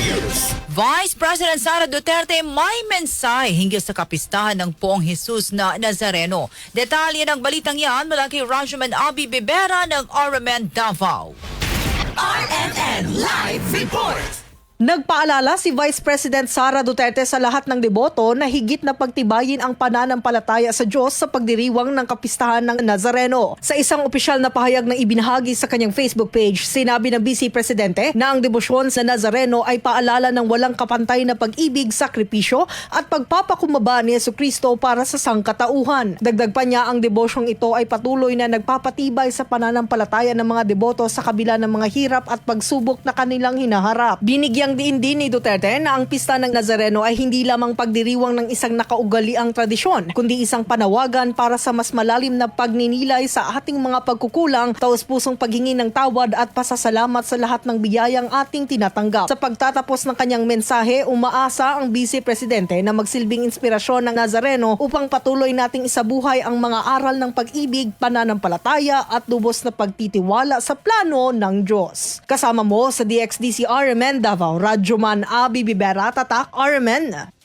Vice President Sara Duterte may mensahe hinggil sa kapistahan ng Poong Jesus na Nazareno. Detalye ng balitang yan mula kay Rajuman Abi Bibera ng RMN Davao. RMN Live Report! Nagpaalala si Vice President Sara Duterte sa lahat ng deboto na higit na pagtibayin ang pananampalataya sa Diyos sa pagdiriwang ng kapistahan ng Nazareno. Sa isang opisyal na pahayag na ibinahagi sa kanyang Facebook page, sinabi ng Vice Presidente na ang debosyon sa Nazareno ay paalala ng walang kapantay na pag-ibig, sakripisyo at pagpapakumbaba ni Jesucristo para sa sangkatauhan. Dagdag pa niya, ang debosyong ito ay patuloy na nagpapatibay sa pananampalataya ng mga deboto sa kabila ng mga hirap at pagsubok na kanilang hinaharap. Binigyang diin din ni Duterte na ang pista ng Nazareno ay hindi lamang pagdiriwang ng isang nakaugaliang tradisyon, kundi isang panawagan para sa mas malalim na pagninilay sa ating mga pagkukulang, taos-pusong paghingi ng tawad at pasasalamat sa lahat ng biyayang ating tinatanggap. Sa pagtatapos ng kanyang mensahe, umaasa ang Vice Presidente na magsilbing inspirasyon ng Nazareno upang patuloy nating isabuhay ang mga aral ng pag-ibig, pananampalataya at lubos na pagtitiwala sa plano ng Diyos. Kasama mo sa DXDC RMN Davao, Rajuman Abi Bibera, Tatak RMN.